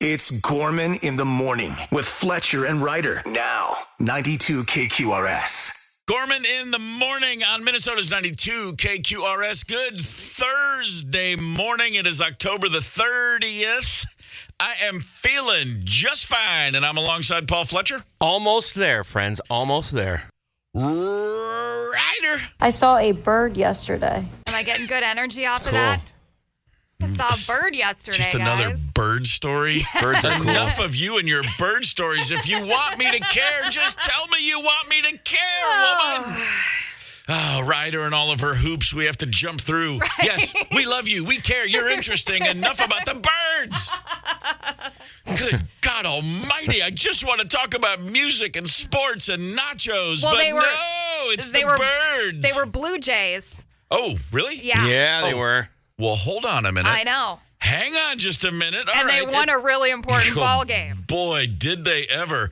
It's Gorman in the morning with Fletcher and Ryder. Now, 92 KQRS. Gorman in the morning on Minnesota's 92 KQRS. Good Thursday morning. It is October the 30th. I am feeling just fine, and I'm alongside Paul Fletcher. Almost there, friends. Almost there. Ryder. I saw a bird yesterday. Am I getting good energy off of that? I saw a bird yesterday, Just another guys. bird story. Birds are cool. Enough of you and your bird stories. If you want me to care, just tell me you want me to care, woman. Oh, Ryder and all of her hoops we have to jump through. Right. Yes, we love you. We care. You're interesting. Enough about the birds. Good God almighty. I just want to talk about music and sports and nachos. Well, no, it's the birds. They were Blue Jays. Oh, really? Yeah. Yeah, they were. Well, hold on a minute. I know. Hang on just a minute. And they won a really important ball game. Boy, did they ever.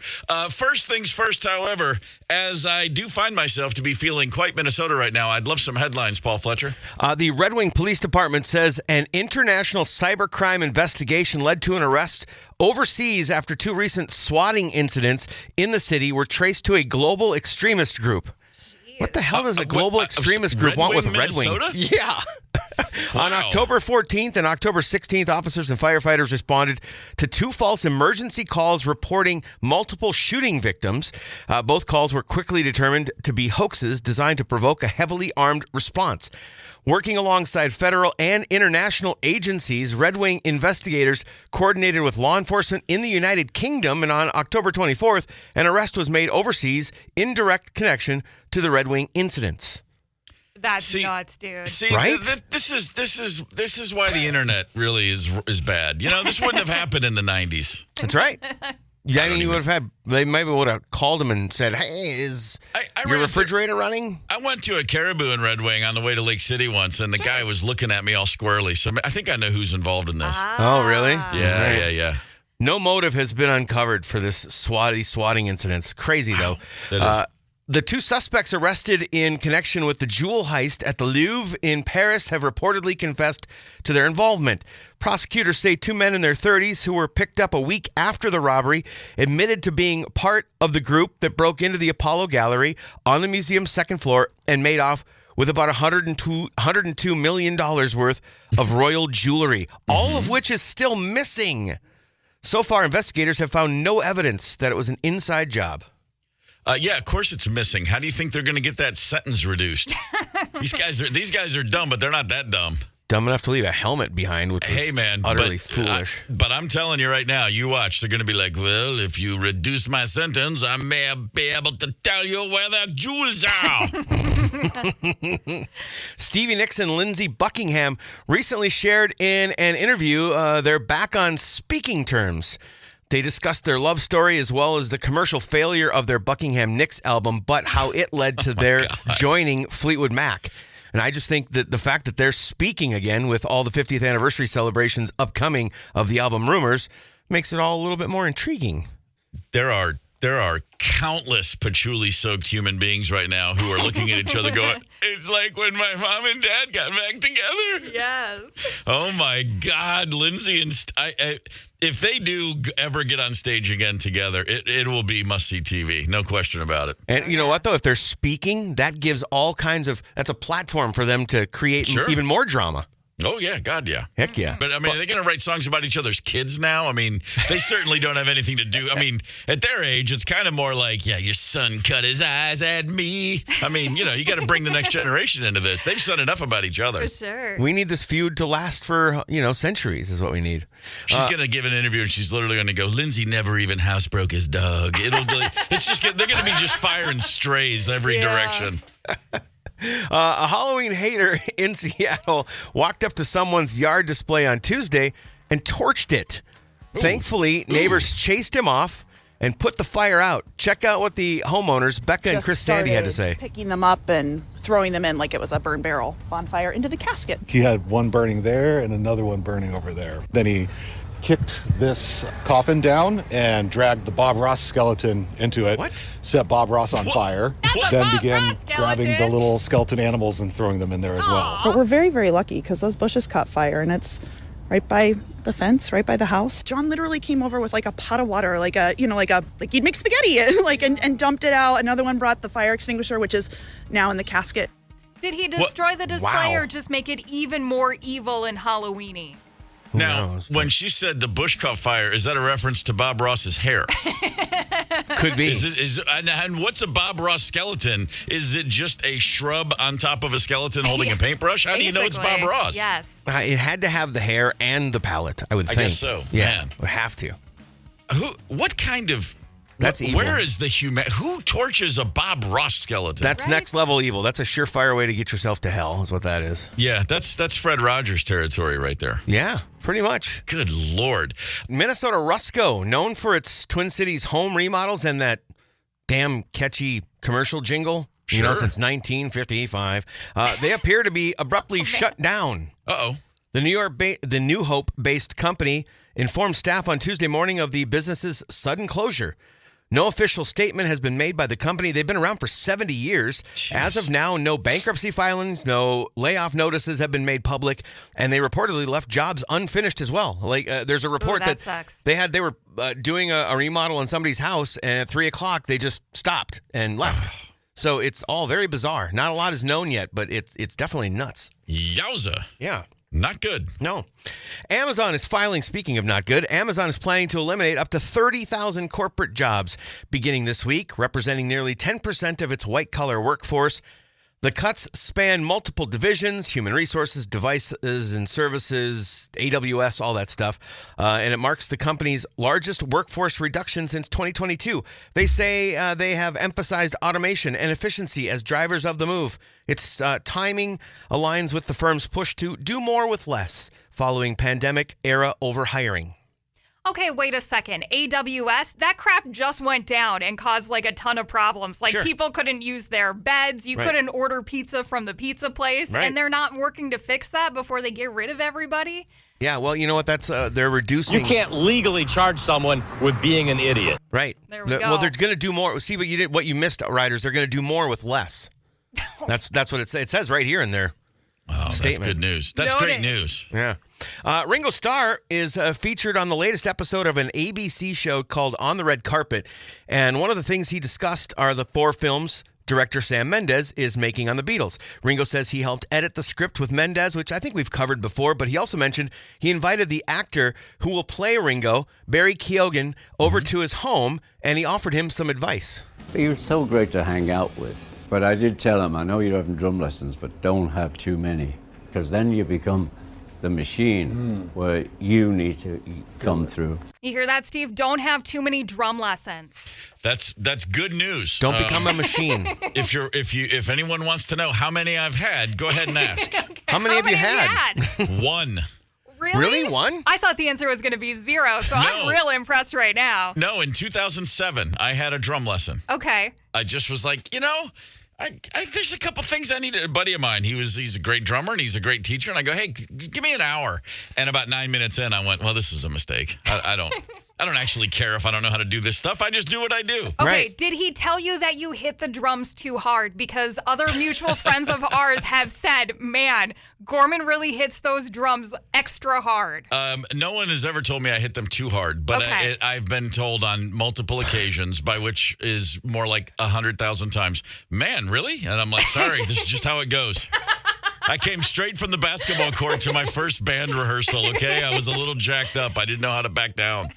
First things first, however, as I do find myself to be feeling quite Minnesota right now, I'd love some headlines, Paul Fletcher. The Red Wing Police Department says an international cybercrime investigation led to an arrest overseas after two recent swatting incidents in the city were traced to a global extremist group. What the hell does a global extremist group want with Red Wing? Yeah. Wow. On October 14th and October 16th, officers and firefighters responded to two false emergency calls reporting multiple shooting victims. Both calls were quickly determined to be hoaxes designed to provoke a heavily armed response. Working alongside federal and international agencies, Red Wing investigators coordinated with law enforcement in the United Kingdom, and on October 24th, an arrest was made overseas in direct connection to the Red Wing incidents. That's nuts, dude. See, right? This is why the internet really is bad. You know, this wouldn't have happened in the 90s. That's right. Yeah, I mean, they maybe would have called him and said, "Hey, is your refrigerator running?" I went to a Caribou in Red Wing on the way to Lake City once, and the guy was looking at me all squirrely. So I think I know who's involved in this. Oh, really? Yeah. No motive has been uncovered for this swatting incidents. Crazy, though. The two suspects arrested in connection with the jewel heist at the Louvre in Paris have reportedly confessed to their involvement. Prosecutors say two men in their 30s who were picked up a week after the robbery admitted to being part of the group that broke into the Apollo Gallery on the museum's second floor and made off with about $102 million worth of royal jewelry, all of which is still missing. So far, investigators have found no evidence that it was an inside job. Yeah, of course it's missing. How do you think they're going to get that sentence reduced? These guys are dumb, but they're not that dumb. Dumb enough to leave a helmet behind, which was utterly foolish. But I'm telling you right now, you watch. They're going to be like, well, if you reduce my sentence, I may be able to tell you where the jewels are. Stevie Nicks and Lindsey Buckingham recently shared in an interview they're back on speaking terms. They discussed their love story as well as the commercial failure of their Buckingham Nicks album, but how it led to their joining Fleetwood Mac. And I just think that the fact that they're speaking again with all the 50th anniversary celebrations upcoming of the album Rumors makes it all a little bit more intriguing. There are countless patchouli-soaked human beings right now who are looking at each other going, it's like when my mom and dad got back together. Yes. Oh, my God. Lindsay and if they do ever get on stage again together, it will be must-see TV. No question about it. And you know what, though? If they're speaking, that gives all kinds of – that's a platform for them to create even more drama. Oh, yeah. God, yeah. Heck yeah. But, I mean, are they going to write songs about each other's kids now? I mean, they certainly don't have anything to do. I mean, at their age, it's kind of more like, yeah, your son cut his eyes at me. I mean, you know, you got to bring the next generation into this. They've said enough about each other. For sure. We need this feud to last for, centuries is what we need. She's going to give an interview, and she's literally going to go, Lindsay never even housebroke his dog. They're going to be just firing strays every direction. A Halloween hater in Seattle walked up to someone's yard display on Tuesday and torched it. Thankfully, neighbors chased him off and put the fire out. Check out what the homeowners, Becca and Chris Sandy, had to say. Picking them up and throwing them in like it was a burn barrel bonfire into the casket. He had one burning there and another one burning over there. Then he kicked this coffin down and dragged the Bob Ross skeleton into it. What? Set Bob Ross on fire. Then began grabbing the little skeleton animals and throwing them in there as well. But we're very, very lucky because those bushes caught fire and it's right by the fence right by the house. John literally came over with like a pot of water, like he'd make spaghetti and dumped it out. Another one brought the fire extinguisher, which is now in the casket. Did he destroy the display Wow. or just make it even more evil and Halloween-y? Now, when she said the bush caught fire, is that a reference to Bob Ross's hair? Could be. And what's a Bob Ross skeleton? Is it just a shrub on top of a skeleton holding a paintbrush? How do you know it's Bob Ross? Yes. It had to have the hair and the palette, I would think. I guess so. Yeah, Man. would have to. What kind of... That's evil. Where is the who torches a Bob Ross skeleton? That's next level evil. That's a surefire way to get yourself to hell, is what that is. Yeah, that's Fred Rogers territory right there. Yeah, pretty much. Good Lord. Minnesota Rusco, known for its Twin Cities home remodels and that damn catchy commercial jingle, Sure. since 1955. They appear to be abruptly shut down. Uh-oh. The New Hope-based company informed staff on Tuesday morning of the business's sudden closure. No official statement has been made by the company. They've been around for 70 years. Jeez. As of now, no bankruptcy filings, no layoff notices have been made public, and they reportedly left jobs unfinished as well. There's a report that that sucks. they were doing a remodel in somebody's house, and at 3 o'clock they just stopped and left. So it's all very bizarre. Not a lot is known yet, but it's definitely nuts. Yowza. Yeah. Not good. No. Amazon is filing, speaking of not good, Amazon is planning to eliminate up to 30,000 corporate jobs beginning this week, representing nearly 10% of its white-collar workforce. The cuts span multiple divisions, human resources, devices and services, AWS, all that stuff. And it marks the company's largest workforce reduction since 2022. They say they have emphasized automation and efficiency as drivers of the move. Its timing aligns with the firm's push to do more with less following pandemic-era overhiring. Okay, wait a second. AWS, that crap just went down and caused like a ton of problems. Like Sure. people couldn't use their beds. You Right. couldn't order pizza from the pizza place. Right. And they're not working to fix that before they get rid of everybody. Yeah, well, you know what? That's they're reducing. You can't legally charge someone with being an idiot. Right. There we go. Well, they're going to do more. See, what you missed, riders. They're going to do more with less. That's what it says. It says right here in there. Oh, Statement. that's good news. That's Noted. great news. Yeah. Ringo Starr is featured on the latest episode of an ABC show called On the Red Carpet. And one of the things he discussed are the 4 films director Sam Mendes is making on the Beatles. Ringo says he helped edit the script with Mendes, which I think we've covered before, but he also mentioned he invited the actor who will play Ringo, Barry Keoghan, over to his home, and he offered him some advice. He was so great to hang out with. But I did tell him, I know you're having drum lessons, but don't have too many, because then you become the machine where you need to come through. You hear that, Steve? Don't have too many drum lessons. That's good news. Don't become a machine. If anyone wants to know how many I've had, go ahead and ask. How many have you had? One. Really? Really? One? I thought the answer was going to be 0, so I'm real impressed right now. No, in 2007, I had a drum lesson. Okay. I just was like, there's a couple things I need. A buddy of mine, he's a great drummer and he's a great teacher. And I go, hey, give me an hour. And about 9 minutes in, I went, well, this is a mistake. I don't actually care if I don't know how to do this stuff. I just do what I do. Okay, Right. Did he tell you that you hit the drums too hard? Because other mutual friends of ours have said, man, Gorman really hits those drums extra hard. No one has ever told me I hit them too hard, but Okay. I've been told on multiple occasions, by which is more like 100,000 times, man, really? And I'm like, sorry, this is just how it goes. I came straight from the basketball court to my first band rehearsal, okay? I was a little jacked up. I didn't know how to back down.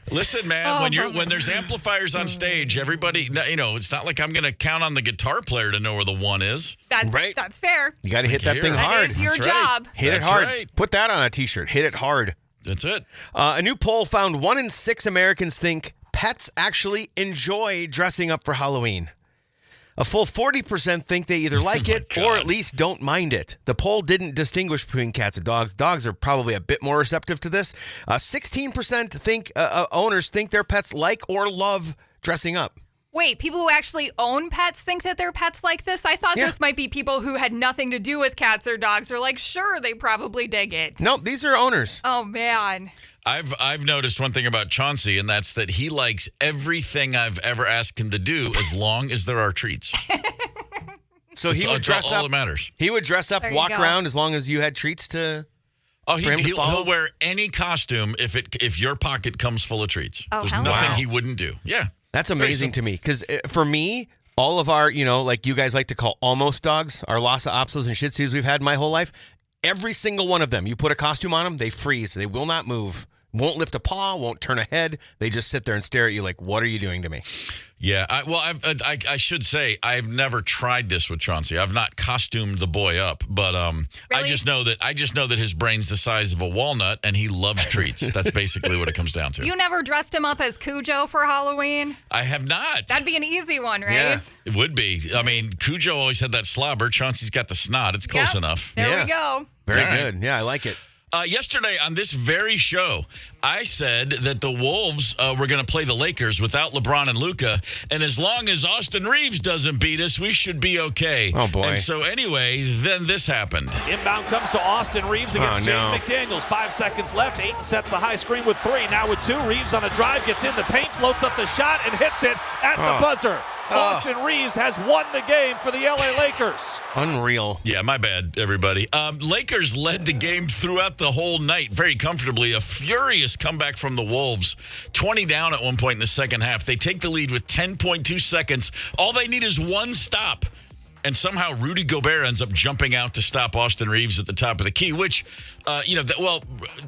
Listen, man, when there's amplifiers on stage, everybody, it's not like I'm going to count on the guitar player to know where the one is. That's fair. You got to hit that Here. thing That hard. That is your That's right. job. Hit That's it hard. right. Put that on a T-shirt. Hit it hard. That's it. A new poll found 1 in 6 Americans think pets actually enjoy dressing up for Halloween. A full 40% think they either like it or at least don't mind it. The poll didn't distinguish between cats and dogs. Dogs are probably a bit more receptive to this. 16% think owners think their pets like or love dressing up. Wait, people who actually own pets think that their pets like this? I thought Yeah. this might be people who had nothing to do with cats or dogs. Are like, sure, they probably dig it. Nope, these are owners. Oh, man. I've noticed one thing about Chauncey, and that's that he likes everything I've ever asked him to do as long as there are treats. So he would dress all up. that matters. He would dress up, There you walk go. around as long as you had treats to. Oh, for him to follow? he'll wear any costume if your pocket comes full of treats. Oh, There's hell nothing no. he wouldn't do. Yeah. That's amazing to me because for me, all of our, like you guys like to call almost dogs, our Lhasa Apsos and Shih Tzus we've had my whole life, every single one of them, you put a costume on them, they freeze. They will not move. Won't lift a paw, won't turn a head. They just sit there and stare at you like, what are you doing to me? Yeah, I should say I've never tried this with Chauncey. I've not costumed the boy up, but Really? I just know that his brain's the size of a walnut and he loves treats. That's basically what it comes down to. You never dressed him up as Cujo for Halloween? I have not. That'd be an easy one, right? Yeah. It would be. I mean, Cujo always had that slobber. Chauncey's got the snot. It's close Yep. enough. There we go. Very All right. good. Yeah, I like it. Yesterday on this very show, I said that the Wolves were going to play the Lakers without LeBron and Luka, and as long as Austin Reeves doesn't beat us, we should be okay. Oh, boy. And so anyway, then this happened. Inbound comes to Austin Reeves against James no. McDaniels. 5 seconds left. Ayton sets the high screen with 3. Now with 2. Reeves on a drive, gets in the paint, floats up the shot, and hits it at the buzzer. Austin Reeves has won the game for the LA Lakers. Unreal. Yeah, my bad, everybody. Lakers led the game throughout the whole night very comfortably. A furious comeback from the Wolves. 20 down at one point in the second half. They take the lead with 10.2 seconds. All they need is one stop. And somehow Rudy Gobert ends up jumping out to stop Austin Reeves at the top of the key, which,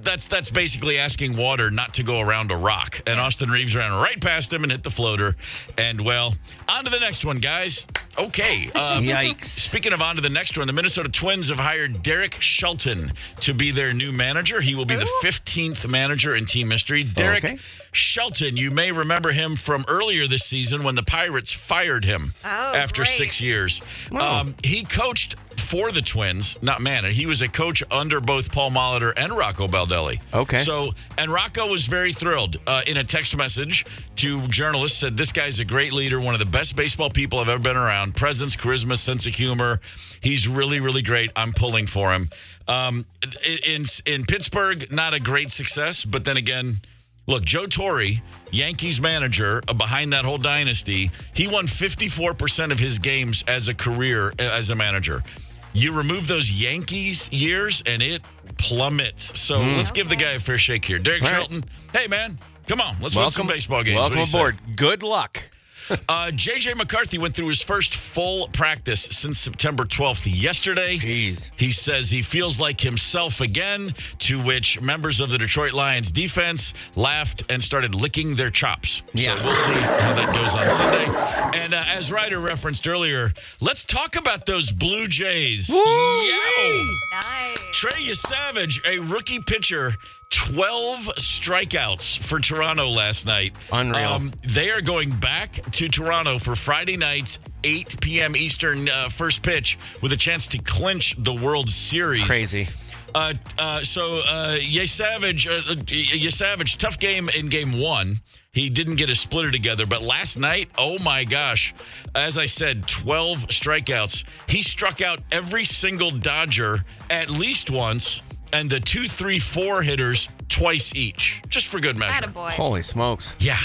that's basically asking water not to go around a rock. And Austin Reeves ran right past him and hit the floater. And, well, on to the next one, guys. Okay. Yikes. Speaking of on to the next one, the Minnesota Twins have hired Derek Shelton to be their new manager. He will be the 15th manager in team history. Derek Shelton, you may remember him from earlier this season when the Pirates fired him after 6 years. He coached for the Twins, not manager. He was a coach under both Paul Molitor and Rocco Baldelli. Okay. So, and Rocco was very thrilled in a text message to journalists, said, this guy's a great leader, one of the best baseball people I've ever been around. Presence, charisma, sense of humor. He's really, really great. I'm pulling for him. In Pittsburgh, not a great success, but then again, look, Joe Torre, Yankees manager behind that whole dynasty, he won 54% of his games as a career as a manager. You remove those Yankees years and it plummets. So let's give the guy a fair shake here. Derek Shelton, hey, man, come on. Let's win some baseball games. Welcome aboard. Good luck. J.J. McCarthy went through his first full practice since September 12th yesterday. Jeez. He says he feels like himself again, to which members of the Detroit Lions defense laughed and started licking their chops. Yeah. So we'll see how that goes on Sunday. And as Ryder referenced earlier, let's talk about those Blue Jays. Yo! Nice. Trey Savage, a rookie pitcher, 12 strikeouts for Toronto last night. Unreal. They are going back to Toronto for Friday night's 8 p.m. Eastern first pitch with a chance to clinch the World Series. Crazy. Savage, tough game in game 1. He didn't get a splitter together, but last night, oh my gosh, as I said, 12 strikeouts. He struck out every single Dodger at least once, and the 2, 3, 4 hitters twice each, just for good measure. Attaboy. Holy smokes. Yeah,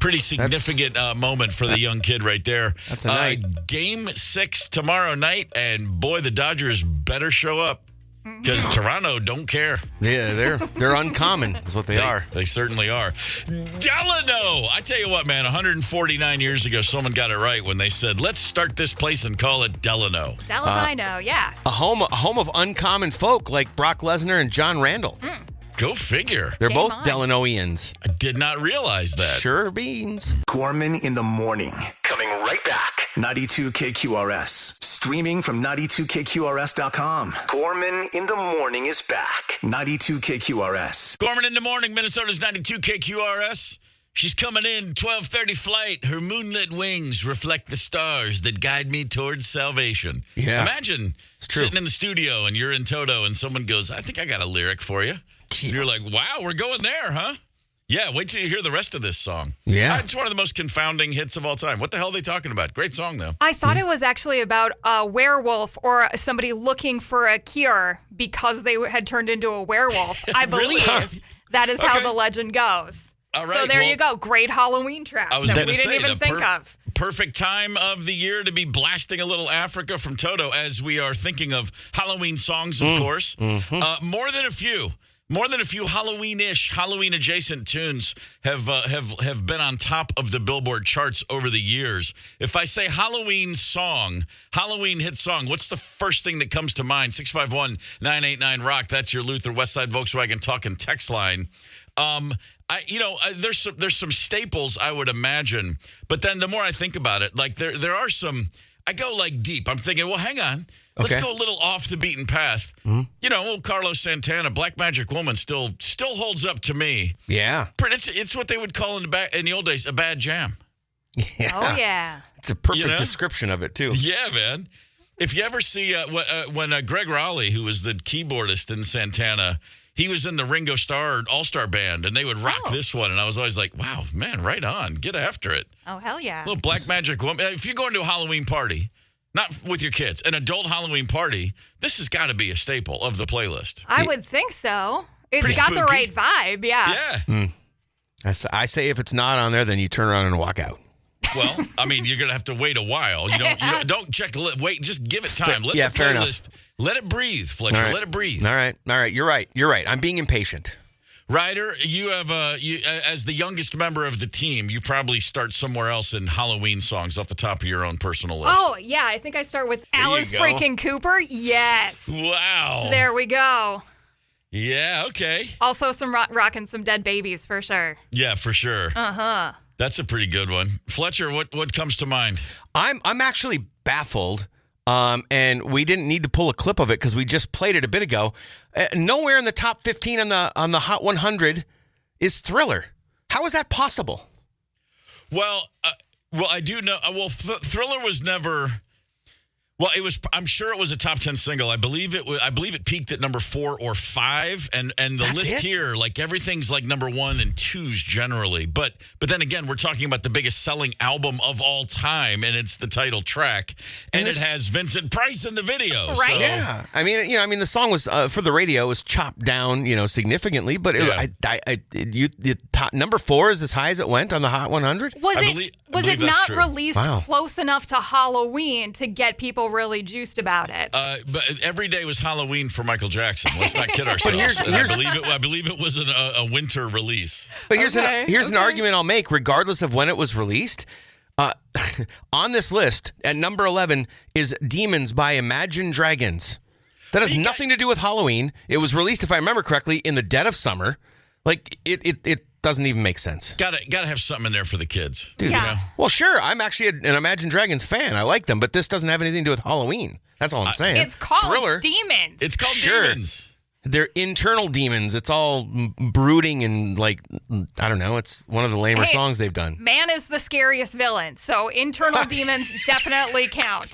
pretty significant moment for the young kid right there. That's a night. Game 6 tomorrow night, and boy, the Dodgers better show up because Toronto don't care. Yeah, they're uncommon is what they are. They certainly are. Delano! I tell you what, man, 149 years ago, someone got it right when they said, let's start this place and call it Delano. Delano, yeah. A home of uncommon folk like Brock Lesnar and John Randall. Go figure. They're Game both on. Delanoians. I did not realize that. Sure beans. Gorman in the morning. Coming right back. 92 KQRS. Streaming from 92KQRS.com. Gorman in the morning is back. 92 KQRS. Gorman in the morning, Minnesota's 92 KQRS. She's coming in, 12:30 flight. Her moonlit wings reflect the stars that guide me towards salvation. Yeah. Imagine sitting in the studio and you're in Toto and someone goes, I think I got a lyric for you. And you're like, wow, we're going there, huh? Yeah, wait till you hear the rest of this song. Yeah. It's one of the most confounding hits of all time. What the hell are they talking about? Great song, though. I thought it was actually about a werewolf or somebody looking for a cure because they had turned into a werewolf. I believe Really? that is how Okay. the legend goes. All right. So there you go. Great Halloween track I was that gonna we didn't say, even think of. Perfect time of the year to be blasting a little Africa from Toto as we are thinking of Halloween songs, of course. More than a few Halloween-ish, Halloween-adjacent tunes have been on top of the Billboard charts over the years. If I say Halloween song, Halloween hit song, what's the first thing that comes to mind? 651-989-ROCK. That's your Luther Westside Volkswagen talking text line. There's some staples I would imagine, but then the more I think about it, like there are some. I go like deep. I'm thinking, well, hang on. Let's go a little off the beaten path. Old Carlos Santana, Black Magic Woman, still holds up to me. Yeah. It's what they would call in the old days a bad jam. Yeah. Oh, yeah. It's a perfect description of it, too. Yeah, man. If you ever see when Greg Raleigh, who was the keyboardist in Santana, he was in the Ringo Starr All-Star Band, and they would rock this one. And I was always like, wow, man, right on. Get after it. Oh, hell yeah. Little Black Magic Woman. If you're going to a Halloween party, not with your kids, an adult Halloween party, this has got to be a staple of the playlist. I would think so. It's Pretty got spooky. the right vibe, yeah. Yeah. I say if it's not on there, then you turn around and walk out. Well, I mean, you're going to have to wait a while. You don't check the list. Wait, just give it time. Let the fair playlist, let it breathe, Fletcher. Right. Let it breathe. All right. You're right. I'm being impatient. Ryder, you have as the youngest member of the team, you probably start somewhere else in Halloween songs off the top of your own personal list. Oh, yeah. I think I start with Alice freaking Cooper. Yes. Wow. There we go. Yeah, okay. Also some rocking some Dead Babies for sure. Yeah, for sure. Uh-huh. That's a pretty good one. Fletcher, what comes to mind? I'm actually baffled, and we didn't need to pull a clip of it because we just played it a bit ago. Nowhere in the top 15 on the Hot 100 is Thriller. How is that possible? Well, I do know. Thriller was never. Well, it was. I'm sure it was a top 10 single. I believe it peaked at number 4 or 5, and the That's list it? here, like everything's like number 1 and 2s generally. But then again, we're talking about the biggest selling album of all time, and it's the title track, and it has Vincent Price in the video. Right? So. Yeah, I mean, the song was for the radio was chopped down, significantly, but number 4 is as high as it went on the Hot 100. Was I it believe that's not true. released Wow. close enough to Halloween to get people really juiced about it? But every day was Halloween for Michael Jackson. Let's not kid ourselves. I believe it was a winter release. But here's an argument I'll make, regardless of when it was released. On this list, at number 11 is Demons by Imagine Dragons. That has nothing to do with Halloween. It was released, if I remember correctly, in the dead of summer. Like, it doesn't even make sense. Gotta have something in there for the kids. Dude, Yeah. Well, sure. I'm actually an Imagine Dragons fan. I like them, but this doesn't have anything to do with Halloween. That's all I'm saying. It's called Thriller. Demons. It's called Sure. Demons. They're internal demons. It's all brooding and I don't know. It's one of the lamer songs they've done. Man is the scariest villain, so internal demons definitely count.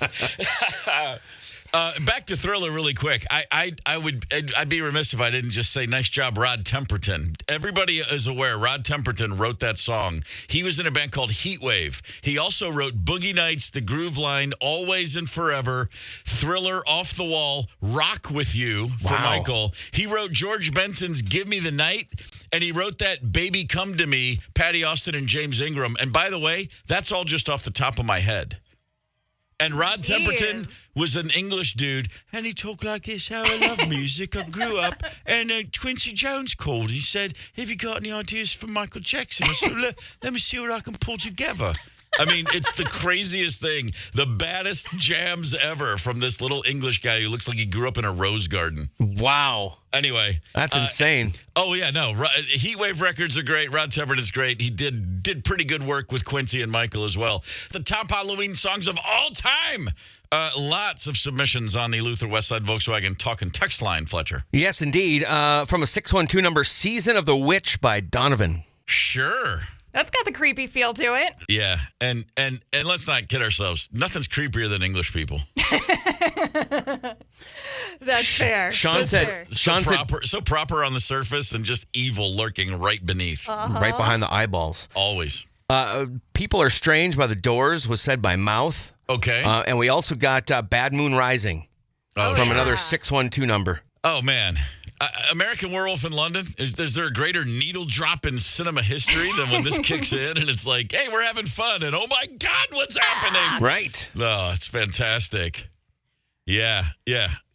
Back to Thriller really quick. I'd be remiss if I didn't just say nice job, Rod Temperton. Everybody is aware Rod Temperton wrote that song. He was in a band called Heatwave. He also wrote Boogie Nights, The Groove Line, Always and Forever, Thriller, Off the Wall, Rock With You for Michael. He wrote George Benson's Give Me the Night, and he wrote that Baby Come to Me, Patty Austin and James Ingram. And by the way, that's all just off the top of my head. And Rod Temperton was an English dude, and he talked like this, how I love music, I grew up. And Quincy Jones called. He said, have you got any ideas for Michael Jackson? I said, let me see what I can pull together. I mean, it's the craziest thing. The baddest jams ever from this little English guy who looks like he grew up in a rose garden. Wow. Anyway. That's insane. Oh, yeah, no. Heatwave records are great. Rod Temperton's great. He did pretty good work with Quincy and Michael as well. The top Halloween songs of all time. Lots of submissions on the Luther Westside Volkswagen Talkin' text line, Fletcher. Yes, indeed. From a 612 number, Season of the Witch by Donovan. Sure. That's got the creepy feel to it. Yeah, and let's not kid ourselves. Nothing's creepier than English people. That's fair. Sean said so proper on the surface and just evil lurking right beneath. Right behind the eyeballs. Always. People Are Strange by The Doors was said by Mouth. Okay. And we also got Bad Moon Rising from another 612 number. Oh, man. American Werewolf in London, is there a greater needle drop in cinema history than when this kicks in and it's like, hey, we're having fun, and oh my God, what's happening? Right. No, it's fantastic. Yeah.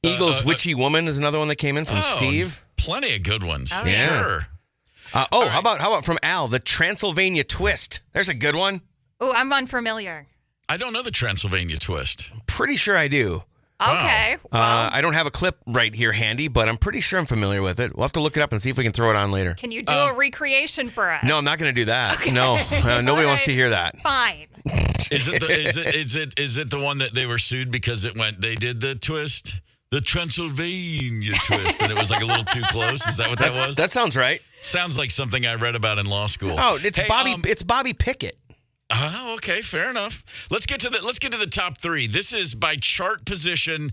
Eagles Witchy Woman is another one that came in from Steve. Plenty of good ones. Oh, yeah. Sure. How about from Al, the Transylvania Twist? There's a good one. Oh, I'm unfamiliar. I don't know the Transylvania Twist. Pretty sure I do. Okay. Wow. I don't have a clip right here handy, but I'm pretty sure I'm familiar with it. We'll have to look it up and see if we can throw it on later. Can you do a recreation for us? No, I'm not going to do that. Okay. No, nobody wants to hear that. Fine. Is it the one that they were sued because they did the twist? The Transylvania Twist, and it was like a little too close. Is that what that was? That sounds right. Sounds like something I read about in law school. Oh, it's Bobby Pickett. Oh, okay, fair enough. Let's get to the top 3. This is by chart position,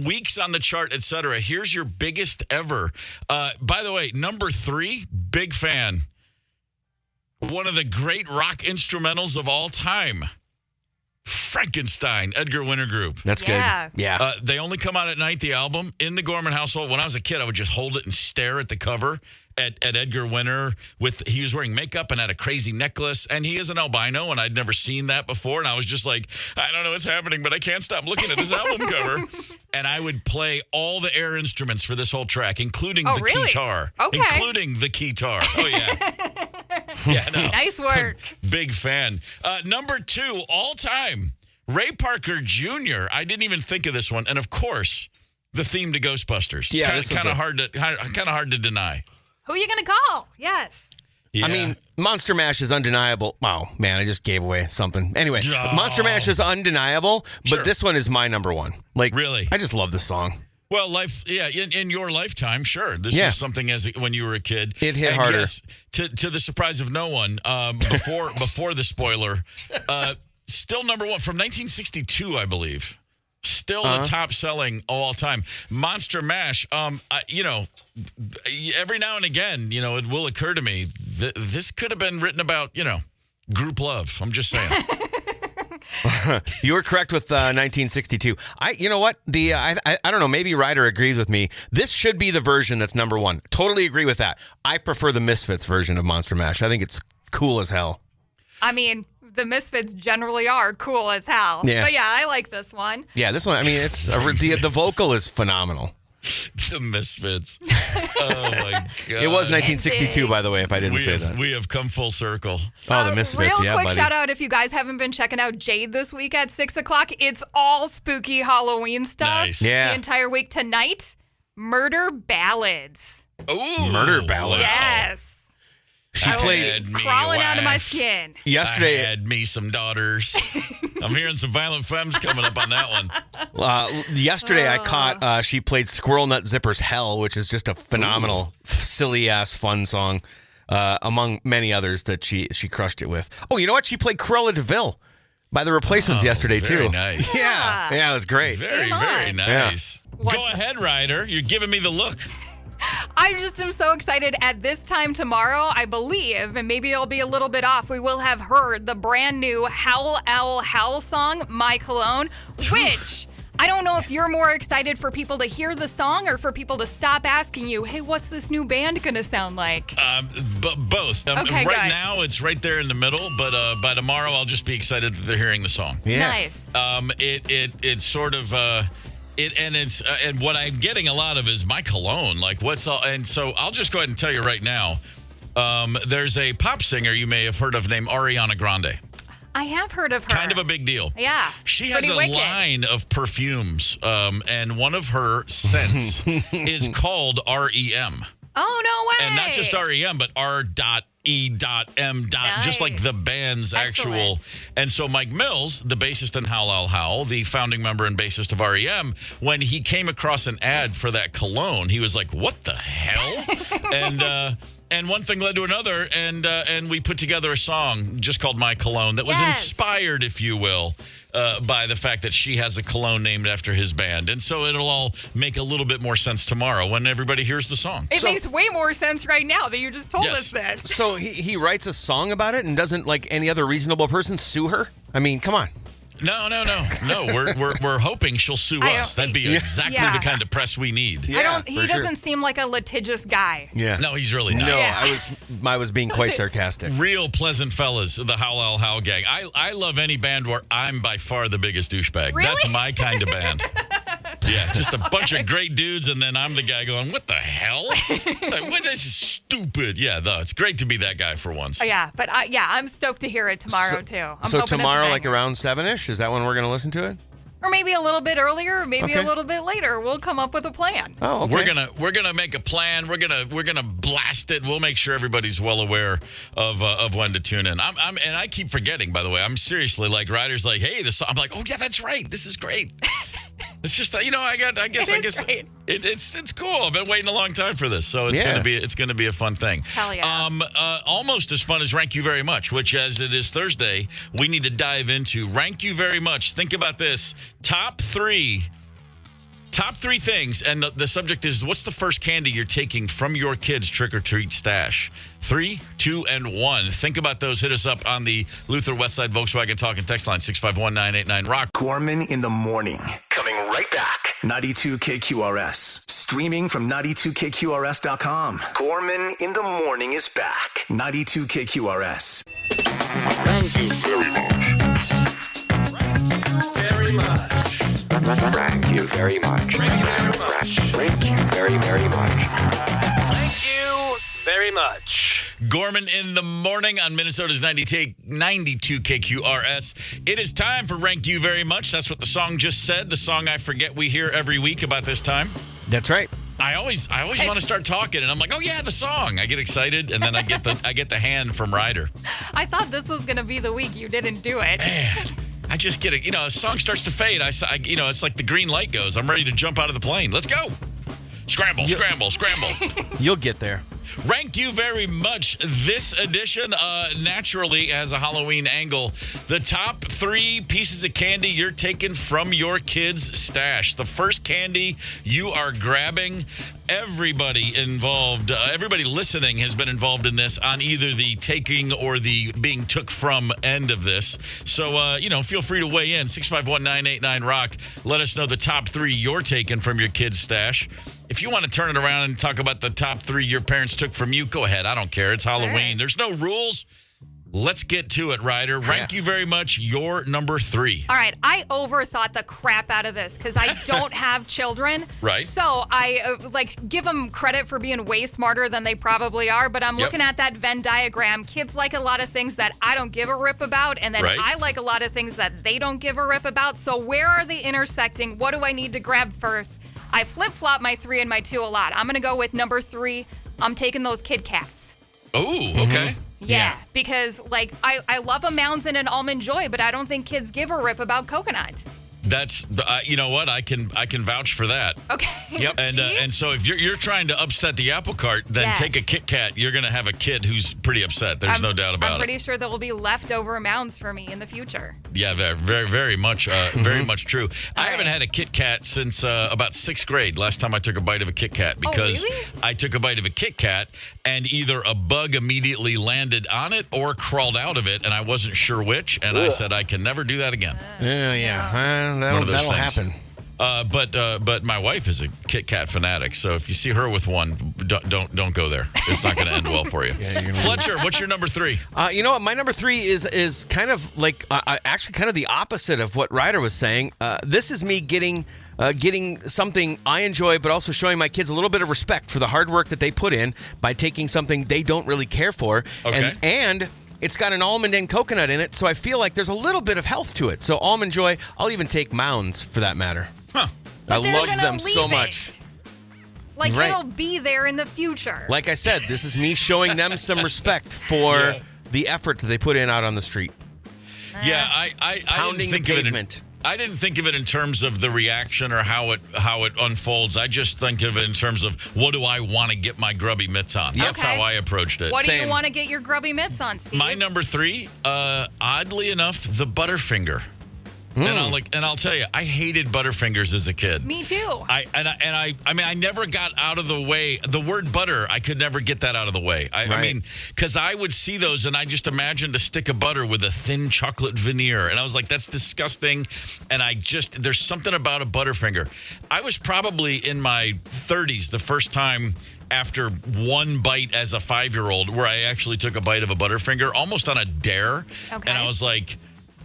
weeks on the chart, etc. Here's your biggest ever. By the way, number 3, big fan. One of the great rock instrumentals of all time. Frankenstein, Edgar Winter Group. That's good. Yeah. They Only Come Out at Night, the album, in the Gorman household. When I was a kid, I would just hold it and stare at the cover at Edgar Winter. He was wearing makeup and had a crazy necklace, and he is an albino, and I'd never seen that before, and I was just like, I don't know what's happening, but I can't stop looking at this album cover. And I would play all the air instruments for this whole track, including the guitar. Okay. Including the guitar. Oh, yeah. Yeah, no. Nice work. Big fan. Number 2, all time, Ray Parker Jr. I didn't even think of this one. And of course, the theme to Ghostbusters. Yeah, kind of hard to deny. Who are you going to call? Yes. Yeah. I mean, Monster Mash is undeniable. Wow, man, I just gave away something. Anyway, Monster Mash is undeniable, but this one is my number 1. Like, really? I just love this song. Well, in your lifetime, sure. This was something when you were a kid. It hit harder. Yes, to the surprise of no one, before the spoiler, still number 1 from 1962, I believe. Still the top selling all time. Monster Mash, every now and again, it will occur to me this could have been written about, group love. I'm just saying. You were correct with 1962. You know what? I don't know. Maybe Ryder agrees with me. This should be the version that's number 1. Totally agree with that. I prefer the Misfits version of Monster Mash. I think it's cool as hell. I mean, the Misfits generally are cool as hell. Yeah. But yeah, I like this one. Yeah, this one. I mean, it's the vocal is phenomenal. The Misfits. Oh my God! It was 1962, by the way. If I didn't say that, we have come full circle. Oh, the Misfits. Real yeah, quick buddy. shout out if you guys haven't been checking out Jade this week at 6:00. It's all spooky Halloween stuff. Nice. Yeah. The entire week tonight. Murder ballads. Ooh, Murder ballads. Yes. She played crawling out of my skin. Yesterday. I had me some daughters. I'm hearing some violent femmes coming up on that one. Yesterday, I caught she played Squirrel Nut Zipper's Hell, which is just a phenomenal, silly-ass fun song, among many others that she crushed it with. Oh, you know what? She played Cruella de Vil by the Replacements yesterday, very too. Nice. Yeah, it was great. Very, very nice. Yeah. Go ahead, Ryder. You're giving me the look. I just am so excited. At this time tomorrow, I believe, and maybe it'll be a little bit off, we will have heard the brand new Howl Owl Howl song, My Cologne, which I don't know if you're more excited for people to hear the song or for people to stop asking you, hey, what's this new band going to sound like? Both. Okay, right good. now, it's right there in the middle, but by tomorrow, I'll just be excited that they're hearing the song. Yeah. Nice. It's sort of... and what I'm getting a lot of is My Cologne. Like, what's all? And so I'll just go ahead and tell you right now. There's a pop singer you may have heard of named Ariana Grande. I have heard of her. Kind of a big deal. Yeah. She has Pretty a wicked. line of perfumes, and one of her scents is called REM. Oh, no way. And not just REM, but R.E.M. Nice. Just like the band's actual. And so Mike Mills, the bassist in Howl Owl Howl, the founding member and bassist of REM, when he came across an ad for that cologne, he was like, what the hell? And one thing led to another, and we put together a song just called My Cologne that was inspired, if you will, by the fact that she has a cologne named after his band. And so it'll all make a little bit more sense tomorrow when everybody hears the song. It makes way more sense right now that you just told us this. So he writes a song about it and doesn't, like any other reasonable person, sue her? I mean, come on. No. We're hoping she'll sue us. That'd be exactly the kind of press we need. Yeah, he doesn't seem like a litigious guy. Yeah. No, he's really not. No, Yeah. I was being quite sarcastic. Real pleasant fellas, the Howl Owl Howl gang. I love any band where I'm by far the biggest douchebag. Really? That's my kind of band. Yeah, just a bunch of great dudes, and then I'm the guy going, what the hell? What, this is stupid. Yeah, though, it's great to be that guy for once. Oh, yeah, but I'm stoked to hear it tomorrow, too. I'm So hoping it's a tomorrow, like banger. around 7-ish, is that when we're going to listen to it? Or maybe a little bit earlier, or maybe Okay. a little bit later. We'll come up with a plan. Oh, okay. We're gonna make a plan. We're gonna blast it. We'll make sure everybody's well aware of when to tune in. And I keep forgetting, by the way. I'm seriously like Ryder's like, hey, this. I'm like, oh yeah, that's right. This is great. It's just I guess great. it's cool. I've been waiting a long time for this, so it's gonna be a fun thing. Hell yeah. Almost as fun as Rank You Very Much, which as it is Thursday, we need to dive into Rank You Very Much. Think about this: top three things, and the subject is what's the first candy you're taking from your kids' trick-or-treat stash? 3, 2, and 1. Think about those. Hit us up on the Luther Westside Volkswagen Talking text line 651-989-ROCK. Gorman in the morning. Coming right back. 92 KQRS. Streaming from 92KQRS.com. Gorman in the morning is back. 92 KQRS. Thank you very much. Thank you very much. Thank you very, very much. Thank you very much. Gorman in the morning on Minnesota's 92 KQRS. It is time for Rank You Very Much. That's what the song just said. The song I forget we hear every week about this time. That's right. I always want to start talking, and I'm like, oh yeah, the song. I get excited, and then I get the hand from Ryder. I thought this was going to be the week you didn't do it. Man, I just get it. A song starts to fade. It's like the green light goes. I'm ready to jump out of the plane. Let's go. Scramble. You'll get there. Rank You Very Much. This edition naturally has a Halloween angle. The top 3 pieces of candy you're taking from your kids' stash. The first candy you are grabbing. Everybody involved, everybody listening has been involved in this on either the taking or the being took from end of this. So, feel free to weigh in. 651-989-ROCK. Let us know the top 3 you're taking from your kids' stash. If you want to turn it around and talk about the top 3 your parents took from you, go ahead. I don't care. It's Halloween. There's no rules. Let's get to it, Ryder. Rank You Very Much. Your number 3. All right. I overthought the crap out of this because I don't have children. Right. So I give them credit for being way smarter than they probably are. But I'm looking at that Venn diagram. Kids like a lot of things that I don't give a rip about. And then I like a lot of things that they don't give a rip about. So where are they intersecting? What do I need to grab first? I flip-flop my 3 and my 2 a lot. I'm going to go with number 3. I'm taking those Kit Kats. Oh, okay. Yeah, because I love a Mounds and an Almond Joy, but I don't think kids give a rip about coconut. That's you know what, I can vouch for that. Okay. Yep. And so if you're trying to upset the apple cart, then take a Kit Kat. You're going to have a kid who's pretty upset. There's no doubt about it. I'm pretty sure there will be leftover Mounds for me in the future. Yeah, very, very much, very much true. I haven't had a Kit Kat since about 6th grade. Last time I took a bite of a Kit Kat because I took a bite of a Kit Kat and either a bug immediately landed on it or crawled out of it, and I wasn't sure which. And I said I can never do that again. That'll happen. But my wife is a Kit Kat fanatic, so if you see her with one, don't go there. It's not going to end well for you. Fletcher, what's your number 3? You know what? My number 3 is kind of like actually kind of the opposite of what Ryder was saying. This is me getting something I enjoy, but also showing my kids a little bit of respect for the hard work that they put in by taking something they don't really care for. Okay. And it's got an almond and coconut in it, so I feel like there's a little bit of health to it. So Almond Joy, I'll even take Mounds for that matter. Huh. I love them so much. It'll be there in the future. Like I said, this is me showing them some respect for the effort that they put in out on the street. Yeah, I Pounding didn't think the of it. pavement. I didn't think of it in terms of the reaction or how it unfolds. I just think of it in terms of what do I want to get my grubby mitts on. That's how I approached it. What do you want to get your grubby mitts on, Steve? My number 3, oddly enough, the Butterfinger. And I'll tell you, I hated Butterfingers as a kid. Me too. I never got out of the way. The word butter, I could never get that out of the way. I mean, because I would see those and I just imagined a stick of butter with a thin chocolate veneer. And I was like, that's disgusting. And there's something about a Butterfinger. I was probably in my 30s the first time after one bite as a 5-year-old where I actually took a bite of a Butterfinger almost on a dare. Okay. And I was like,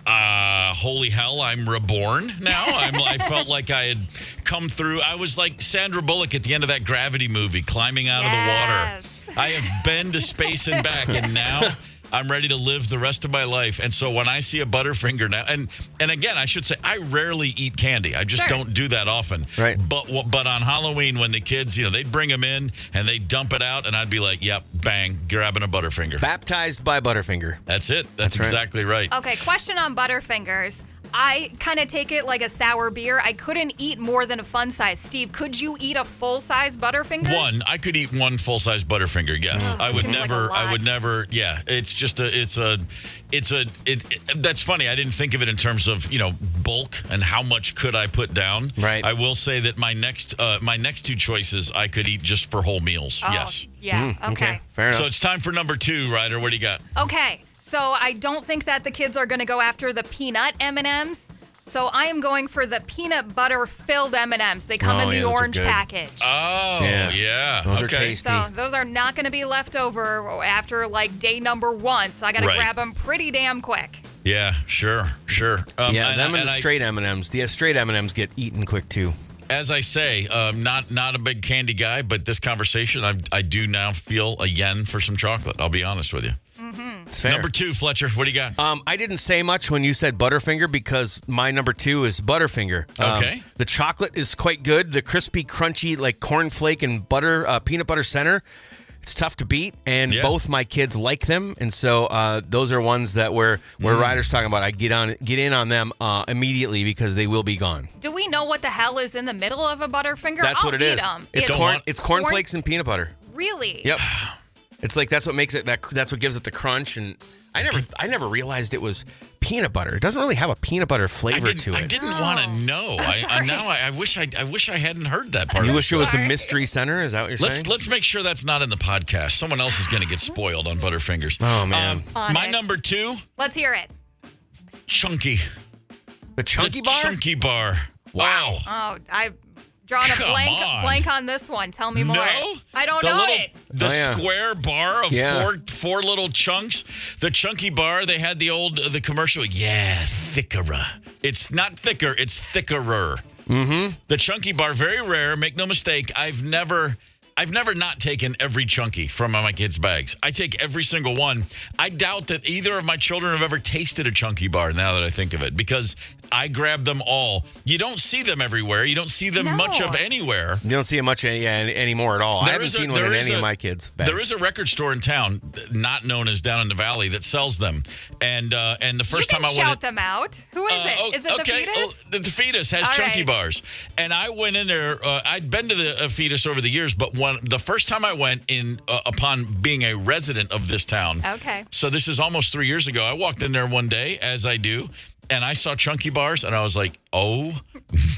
holy hell, I'm reborn now. I felt like I had come through. I was like Sandra Bullock at the end of that Gravity movie, climbing out of the water. I have been to space and back, and now I'm ready to live the rest of my life. And so when I see a Butterfinger now, and again, I should say, I rarely eat candy. I just don't do that often. Right. But on Halloween, when the kids, they'd bring them in and they'd dump it out, and I'd be like, yep, bang, grabbing a Butterfinger. Baptized by Butterfinger. That's it. That's exactly right. Okay, question on Butterfingers. I kind of take it like a sour beer. I couldn't eat more than a fun size. Steve, could you eat a full size Butterfinger? I could eat one full size Butterfinger. Yes, I would never. Yeah, it's just that's funny. I didn't think of it in terms of bulk and how much could I put down. Right. I will say that my next two choices I could eat just for whole meals. Oh, yes. Yeah. Okay. Fair enough. So it's time for number 2, Ryder. What do you got? Okay. So I don't think that the kids are going to go after the peanut M&Ms. So I am going for the peanut butter filled M&Ms. They come in the orange package. Oh, yeah. Those are tasty. So those are not going to be left over after like day number 1. So I got to grab them pretty damn quick. Yeah, sure. Them and the straight M&Ms. The straight M&Ms get eaten quick too. As I say, not a big candy guy, but this conversation, I do now feel a yen for some chocolate. I'll be honest with you. It's fair. Number 2, Fletcher, what do you got? I didn't say much when you said Butterfinger because my number 2 is Butterfinger. Okay. The chocolate is quite good. The crispy, crunchy, like cornflake and butter, peanut butter center. It's tough to beat, and both my kids like them, and so those are ones that where Ryder's talking about. I get in on them immediately because they will be gone. Do we know what the hell is in the middle of a Butterfinger? That's what it is. It's It's cornflakes and peanut butter. Really? Yep. It's like that's what makes it that's what gives it the crunch, and I never realized it was peanut butter. It doesn't really have a peanut butter flavor to it. I didn't want to know. I wish I hadn't heard that part. You wish it was the mystery center? Is that what you're saying? Let's make sure that's not in the podcast. Someone else is going to get spoiled on Butterfingers. Oh man. My number 2. Let's hear it. Chunky. The Chunky bar? Chunky bar. Wow. Oh, I've drawn a blank on this one. Tell me more. No? I don't know it. The square bar of four little chunks. The Chunky bar, they had the commercial. Yeah, thickerer. It's not thicker, it's thickerer. Mm-hmm. The Chunky bar, very rare. Make no mistake, I've never not taken every Chunky from my kids' bags. I take every single one. I doubt that either of my children have ever tasted a Chunky bar, now that I think of it, because I grab them all. You don't see them everywhere. You don't see them much of anywhere. You don't see them much anymore at all. I haven't seen one in any of my kids' bags. There is a record store in town, not known as down in the valley, that sells them. And the first time I went, shout them out. Who is it? Is it the Fetus? The Fetus has Chunky bars, and I went in there. I'd been to the Fetus over the years, but the first time I went in, upon being a resident of this town. Okay. So this is almost 3 years ago. I walked in there one day, as I do. And I saw Chunky bars, and I was like, oh,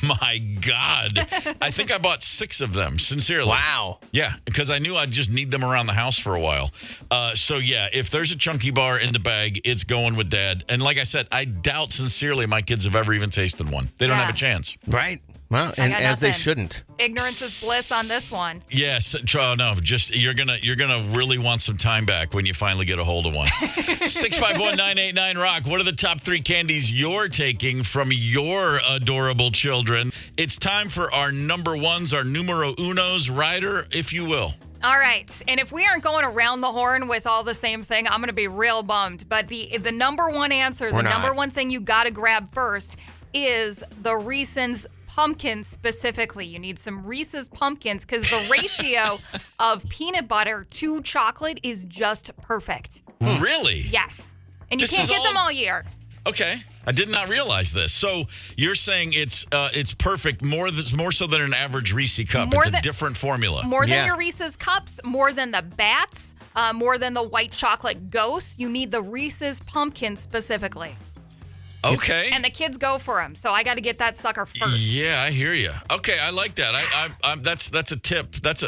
my God. I think I bought 6 of them, sincerely. Wow. Yeah, because I knew I'd just need them around the house for a while. If there's a Chunky bar in the bag, it's going with Dad. And like I said, I doubt sincerely my kids have ever even tasted one. They don't have a chance. Right. Well, and as they shouldn't. Ignorance is bliss on this one. Yes, no, just you're gonna really want some time back when you finally get a hold of one. 651-989-ROCK. What are the top 3 candies you're taking from your adorable children? It's time for our number 1s, our numero unos. Ryder, if you will. All right. And if we aren't going around the horn with all the same thing, I'm going to be real bummed. But the number 1 answer, number 1 thing you got to grab first is the Reese's Pumpkins specifically. You need some Reese's Pumpkins because the ratio of peanut butter to chocolate is just perfect. Really? Yes. And you can't get them all year. Okay. I did not realize this. So you're saying it's perfect, more so than an average Reese cup. It's a different formula. More than your Reese's cups, more than the bats, more than the white chocolate ghosts. You need the Reese's Pumpkins specifically. Okay. And the kids go for them, so I got to get that sucker first. Yeah, I hear you. Okay, I like that. That's a tip. That's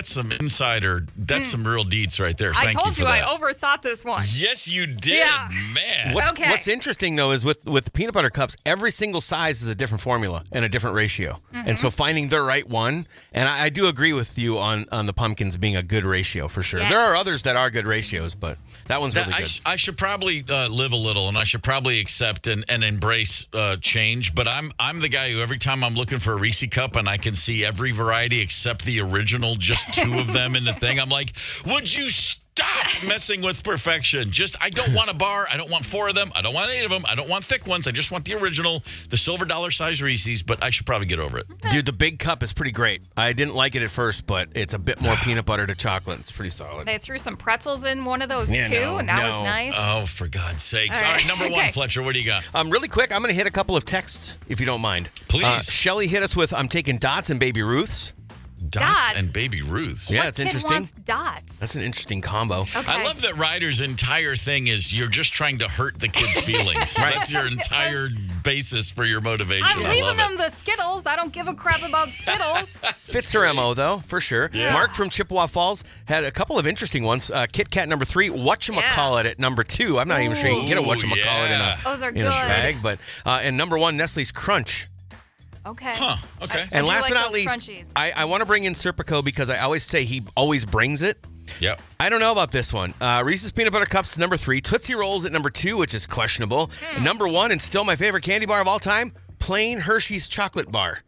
some insider. That's some real deeds right there. I Thank told you for that. I overthought this one. Yes, you did, Yeah. man. What's interesting, though, is with peanut butter cups, every single size is a different formula and a different ratio. And so finding the right one, and I do agree with you on the pumpkins being a good ratio for sure. Yes. There are others that are good ratios, but that one's really good. I should probably live a little, and I should probably accept and embrace change. But I'm the guy who every time I'm looking for a Reese cup and I can see every variety except the original, just 2 of them in the thing, I'm like, would you stop messing with perfection? I don't want a bar. I don't want 4 of them. I don't want 8 of them. I don't want thick ones. I just want the original, the silver dollar size Reese's, but I should probably get over it. Dude, the big cup is pretty great. I didn't like it at first, but it's a bit more peanut butter to chocolate. It's pretty solid. They threw some pretzels in one of those, too, and that was nice. Oh, for God's sakes. All right, number 1, Fletcher, what do you got? Really quick, I'm going to hit a couple of texts, if you don't mind. Please. Shelly hit us with, I'm taking Dots and Baby Ruths. Dots and Baby Ruth. Yeah, it's interesting. Wants dots? That's an interesting combo. Okay. I love that Ryder's entire thing is you're just trying to hurt the kids' feelings. Right. That's your entire basis for your motivation. I'm I leaving love them the Skittles. I don't give a crap about Skittles. Fits her MO, though, for sure. Yeah. Mark from Chippewa Falls had a couple of interesting ones. Kit Kat number 3, whatchamacallit at number 2. I'm not even sure you can get a whatchamacallit Those are in a good. bag. But, and number 1, Nestle's Crunch. Okay. Huh. Okay. And last like but not those least, crunchies. I want to bring in Serpico because I always say he always brings it. Yep. I don't know about this one. Reese's Peanut Butter Cups number 3. Tootsie Rolls at number 2, which is questionable. Number 1, and still my favorite candy bar of all time, plain Hershey's chocolate bar.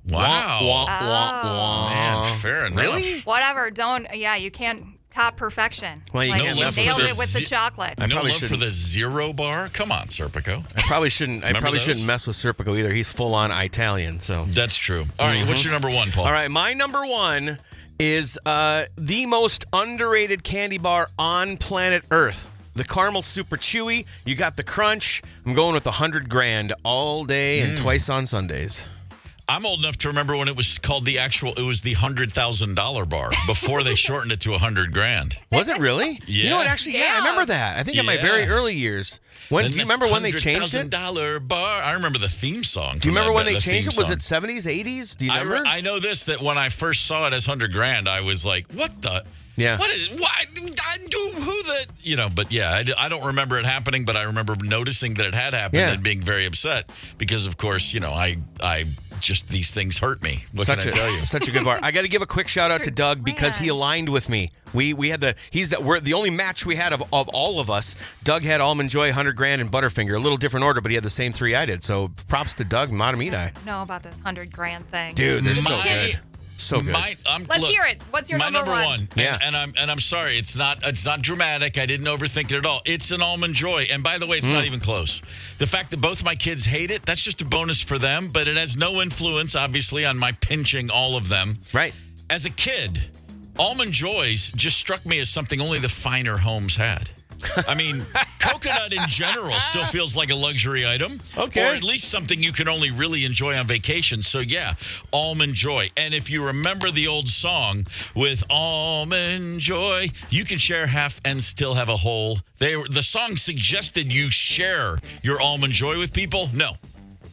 Wow. Wah, wah, wah, wah. Man, fair enough. Really? Whatever. You can't top perfection. Well, you can't you mess with nailed Serp- it with the chocolate. No probably love for shouldn't. the 0 bar? Come on, Serpico. I probably shouldn't. Remember those? Shouldn't mess with Serpico either. He's full on Italian. So That's true. All right, what's your number 1, Paul? all right, my number 1 is the most underrated candy bar on planet Earth. The caramel super chewy. You got the crunch. I'm going with 100 grand all day and twice on Sundays. I'm old enough to remember when it was called the $100,000 bar before they shortened it to 100 grand. Was it really? Yeah. You know what? Actually, yeah, I remember that. I think in my Yeah. very early years. When Then do you this remember when they changed it? $100,000 bar. I remember the theme song. Do you remember when they the changed theme it? Was song. it 70s, 80s? Do you remember? I know this, that when I first saw it as 100 grand, I was like, what the? Yeah. What is, who the, but yeah, I don't remember it happening, but I remember noticing that it had happened and being very upset because, of course, I just, these things hurt me. What can I tell you? Such a good bar. I got to give a quick shout out to Doug because he aligned with me. We're the only match we had of all of us. Doug had Almond Joy, 100 grand, and Butterfinger. A little different order, but he had the same 3 I did. So props to Doug, Matamidai. Know about this 100 grand thing. Dude, they're so good. So good. Let's hear it. What's your my number 1? Yeah. And I'm sorry, it's not dramatic. I didn't overthink it at all. It's an Almond Joy, and by the way, it's not even close. The fact that both my kids hate it, that's just a bonus for them, but it has no influence, obviously, on my pinching all of them. Right. As a kid, Almond Joys just struck me as something only the finer homes had. I mean, coconut in general still feels like a luxury item. Okay. Or at least something you can only really enjoy on vacation. So, yeah, Almond Joy. And if you remember the old song with Almond Joy, you can share half and still have a whole. The song suggested you share your Almond Joy with people. No,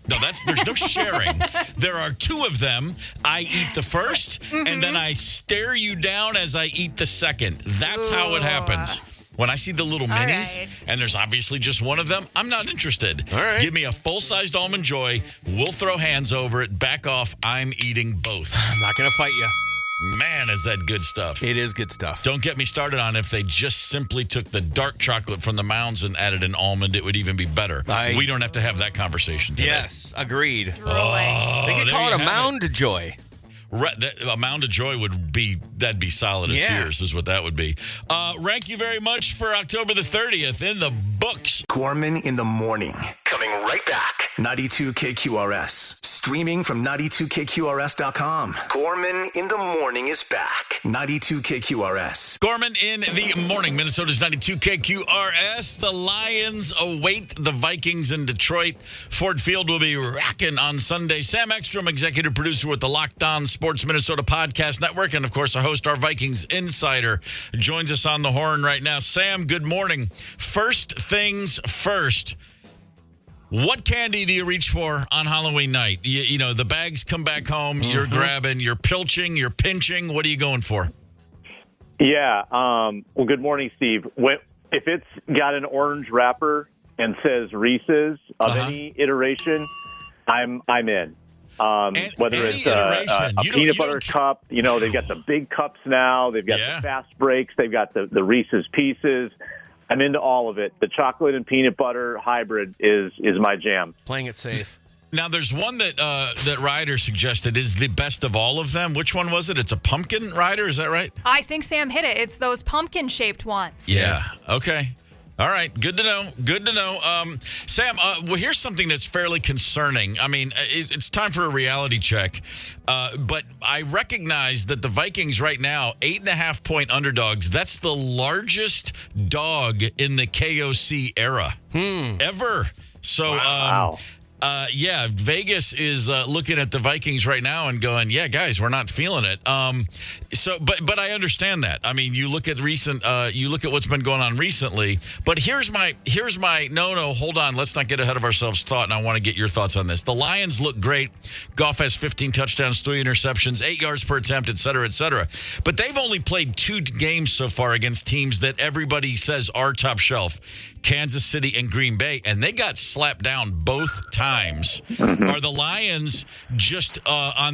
there's no sharing. There are 2 of them. I eat the first, and then I stare you down as I eat the second. That's how it happens. When I see the little minis, and there's obviously just one of them, I'm not interested. All right. Give me a full-sized Almond Joy. We'll throw hands over it. Back off. I'm eating both. I'm not going to fight you. Man, is that good stuff. It is good stuff. Don't get me started on if they just simply took the dark chocolate from the Mounds and added an almond, it would even be be we don't have to have that conversation today. Yes, agreed. Oh, they could call it a Mound Joy. A Mound of Joy that'd be solid as Sears is what that would be. Rank you very much for October the 30th in the books. Gorman in the morning. Coming right back. 92 KQRS. Streaming from 92KQRS.com. Gorman in the morning is back. 92 KQRS. Gorman in the morning. Minnesota's 92 KQRS. The Lions await the Vikings in Detroit. Ford Field will be racking on Sunday. Sam Ekstrom, executive producer with the Locked On Sports Minnesota Podcast Network, and of course, a host, our Vikings insider, joins us on the horn right now. Sam, good morning. First things first. What candy do you reach for on Halloween night? You know, the bags come back home, you're grabbing, you're pilching, you're pinching. What are you going for? Yeah. Well, good morning, Steve. If it's got an orange wrapper and says Reese's of any iteration, I'm in. Whether it's a peanut butter cup, you know, they've got the big cups now. They've got the fast breaks. They've got the Reese's Pieces. I'm into all of it. The chocolate and peanut butter hybrid is my jam. Playing it safe. Now, there's one that Ryder suggested is the best of all of them. Which one was it? It's a pumpkin, Ryder, is that right? I think Sam hit it. It's those pumpkin-shaped ones. Yeah. Okay. All right. Good to know. Good to know. Sam, well, here's something that's fairly concerning. I mean, it's time for a reality check. But I recognize that the Vikings right now, 8.5-point underdogs. That's the largest dog in the KOC era ever. So, wow. Yeah, Vegas is looking at the Vikings right now and going, "Yeah, guys, we're not feeling it." But I understand that. I mean, you look at what's been going on recently. But here's my no. Hold on, let's not get ahead of ourselves. And I want to get your thoughts on this. The Lions look great. Goff has 15 touchdowns, 3 interceptions, 8 yards per attempt, et cetera, et cetera. But they've only played 2 games so far against teams that everybody says are top shelf. Kansas City and Green Bay, and they got slapped down both times. Are the Lions just are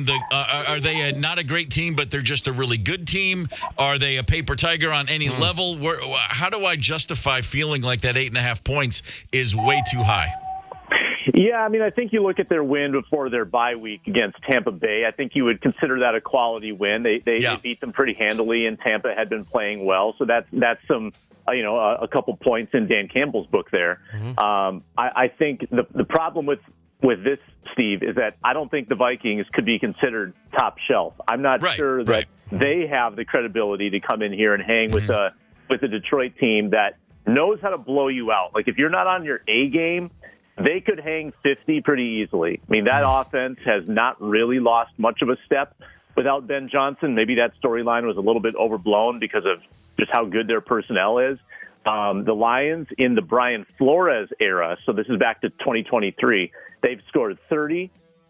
they not a great team, but they're just a really good team? Are they a paper tiger on any level? How do I justify feeling like that 8.5 points is way too high? Yeah, I mean, I think you look at their win before their bye week against Tampa Bay. I think you would consider that a quality win. They beat them pretty handily, and Tampa had been playing well. So that's some, a couple points in Dan Campbell's book there. I think the problem with this, Steve, is that I don't think the Vikings could be considered top shelf. I'm not sure that they have the credibility to come in here and hang with a Detroit team that knows how to blow you out. Like, if you're not on your A game, they could hang 50 pretty easily. I mean, that offense has not really lost much of a step without Ben Johnson. Maybe that storyline was a little bit overblown because of just how good their personnel is. The Lions in the Brian Flores era, so this is back to 2023, they've scored 30,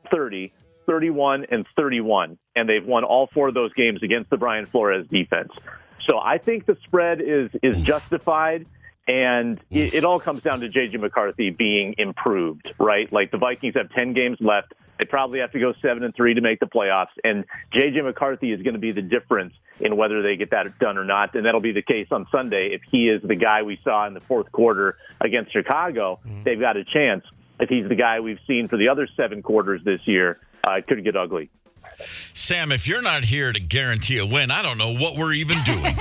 30, 31, and 31, and they've won all 4 of those games against the Brian Flores defense. So I think the spread is justified. And it all comes down to J.J. McCarthy being improved, right? Like, the Vikings have 10 games left. They probably have to go 7-3 to make the playoffs. And J.J. McCarthy is going to be the difference in whether they get that done or not. And that'll be the case on Sunday. If he is the guy we saw in the fourth quarter against Chicago, they've got a chance. If he's the guy we've seen for the other 7 quarters this year, it could get ugly. Sam, if you're not here to guarantee a win, I don't know what we're even doing.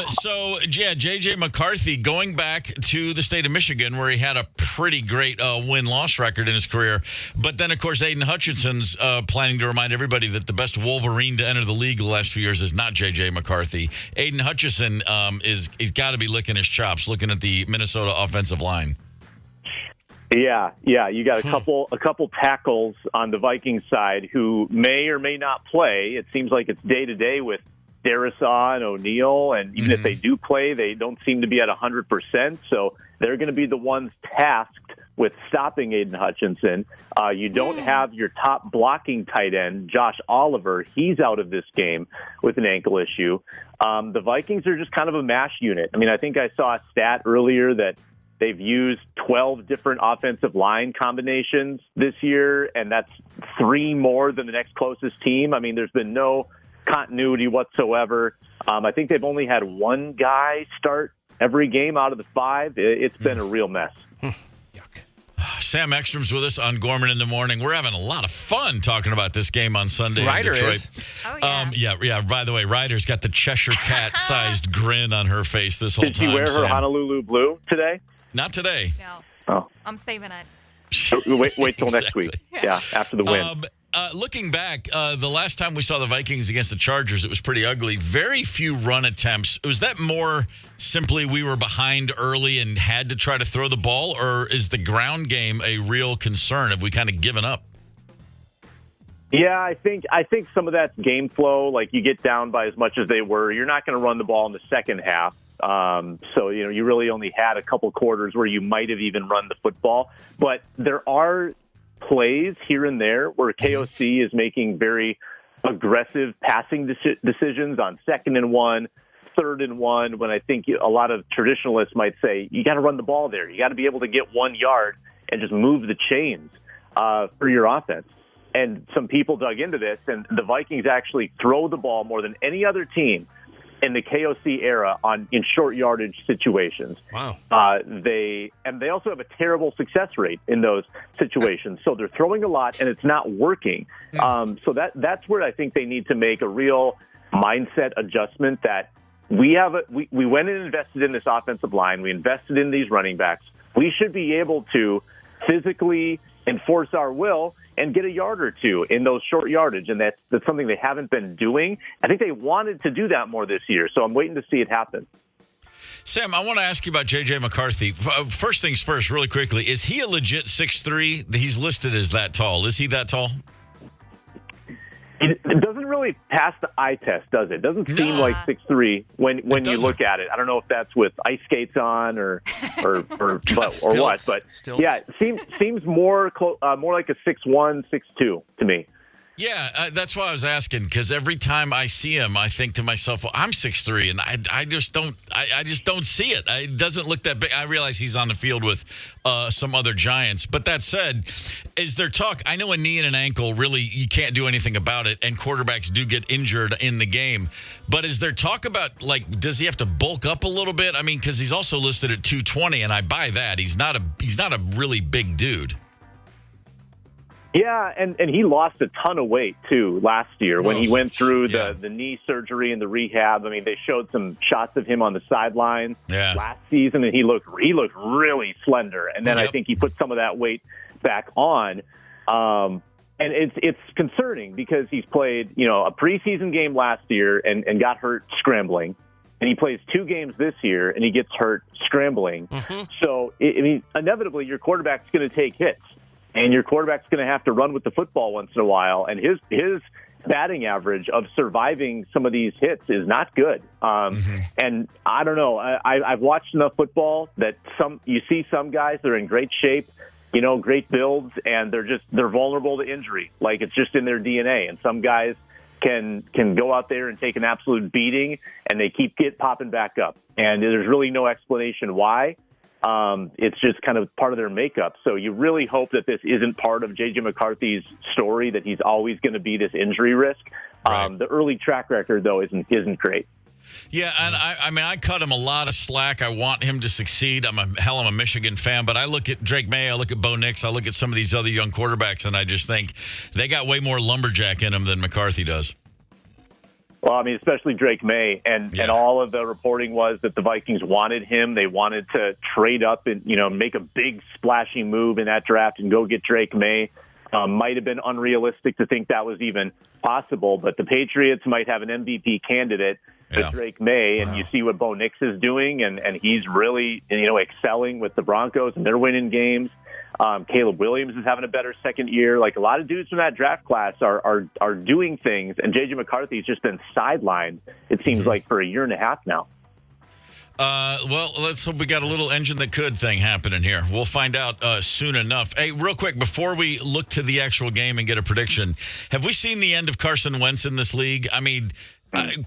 So, J.J. McCarthy going back to the state of Michigan, where he had a pretty great win-loss record in his career. But then, of course, Aiden Hutchinson's planning to remind everybody that the best Wolverine to enter the league the last few years is not J.J. McCarthy. Aiden Hutchinson he's got to be licking his chops looking at the Minnesota offensive line. Yeah. You got a couple tackles on the Vikings side who may or may not play. It seems like it's day-to-day with Darisaw and O'Neal, and even if they do play, they don't seem to be at 100%. So they're going to be the ones tasked with stopping Aiden Hutchinson. You don't have your top blocking tight end, Josh Oliver. He's out of this game with an ankle issue. The Vikings are just kind of a mash unit. I mean, I think I saw a stat earlier that they've used 12 different offensive line combinations this year, and that's 3 more than the next closest team. I mean, there's been no continuity whatsoever. I think they've only had 1 guy start every game out of the 5. It's been a real mess. Sam Ekstrom's with us on Gorman in the Morning. We're having a lot of fun talking about this game on Sunday in Detroit. Is. Oh, yeah. By the way, Ryder's got the Cheshire Cat-sized grin on her face this whole time. Did she wear her Honolulu blue today? Not today. No. Oh. I'm saving it. Wait till next week. Yeah, after the win. Looking back, the last time we saw the Vikings against the Chargers, it was pretty ugly. Very few run attempts. Was that more simply we were behind early and had to try to throw the ball, or is the ground game a real concern? Have we kind of given up? Yeah, I think some of that's game flow. Like, you get down by as much as they were. You're not going to run the ball in the second half. So, you really only had a couple quarters where you might have even run the football. But there are plays here and there where KOC is making very aggressive passing decisions on 2nd and 1, 3rd and 1, when I think a lot of traditionalists might say, you got to run the ball there. You got to be able to get 1 yard and just move the chains for your offense. And some people dug into this, and the Vikings actually throw the ball more than any other team in the KOC era in short yardage situations. Wow. They also have a terrible success rate in those situations. So they're throwing a lot, and it's not working. So that's where I think they need to make a real mindset adjustment that we went and invested in this offensive line. We invested in these running backs. We should be able to physically enforce our will and get a yard or two in those short yardage. And that's something they haven't been doing. I think they wanted to do that more this year. So I'm waiting to see it happen. Sam, I want to ask you about J.J. McCarthy. First things first, really quickly. Is he a legit 6'3"? He's listed as that tall. Is he that tall? It doesn't really pass the eye test, does it? It doesn't seem like 6'3" when you look at it. I don't know if that's with ice skates on or what, but yeah, it seems more like a 6'1", 6'2" to me. Yeah, that's why I was asking, because every time I see him, I think to myself, well, I'm 6'3", and I just don't see it. It doesn't look that big. I realize he's on the field with some other giants. But that said, is there talk? I know a knee and an ankle, really, you can't do anything about it, and quarterbacks do get injured in the game. But is there talk about, does he have to bulk up a little bit? I mean, because he's also listed at 220, and I buy that. He's not a really big dude. Yeah, and he lost a ton of weight, too, last year when he went through the knee surgery and the rehab. I mean, they showed some shots of him on the sideline last season, and he looked really slender. And then I think he put some of that weight back on. And it's concerning because he's played, a preseason game last year and got hurt scrambling. And he plays 2 games this year, and he gets hurt scrambling. So, inevitably, your quarterback's going to take hits. And your quarterback's going to have to run with the football once in a while. And his batting average of surviving some of these hits is not good. And I don't know. I've watched enough football that you see some guys that are in great shape, great builds, and they're vulnerable to injury. Like it's just in their DNA. And some guys can go out there and take an absolute beating, and they keep popping back up. And there's really no explanation why. It's just kind of part of their makeup. So you really hope that this isn't part of J.J. McCarthy's story, that he's always going to be this injury risk. Right. The early track record, though, isn't great. Yeah, and I cut him a lot of slack. I want him to succeed. I'm a Michigan fan, but I look at Drake May, I look at Bo Nix, I look at some of these other young quarterbacks, and I just think they got way more lumberjack in them than McCarthy does. Well, especially Drake May, and all of the reporting was that the Vikings wanted him. They wanted to trade up and, make a big splashy move in that draft and go get Drake May. Might have been unrealistic to think that was even possible, but the Patriots might have an MVP candidate with Drake May, and you see what Bo Nix is doing, and he's really, excelling with the Broncos, and they're winning games. Caleb Williams is having a better second year. Like a lot of dudes from that draft class are doing things, and J.J. McCarthy's just been sidelined, it seems like, for a year and a half now. Well, let's hope we got a little engine that could thing happening here. We'll find out soon enough. Hey, real quick, before we look to the actual game and get a prediction, have we seen the end of Carson Wentz in this league?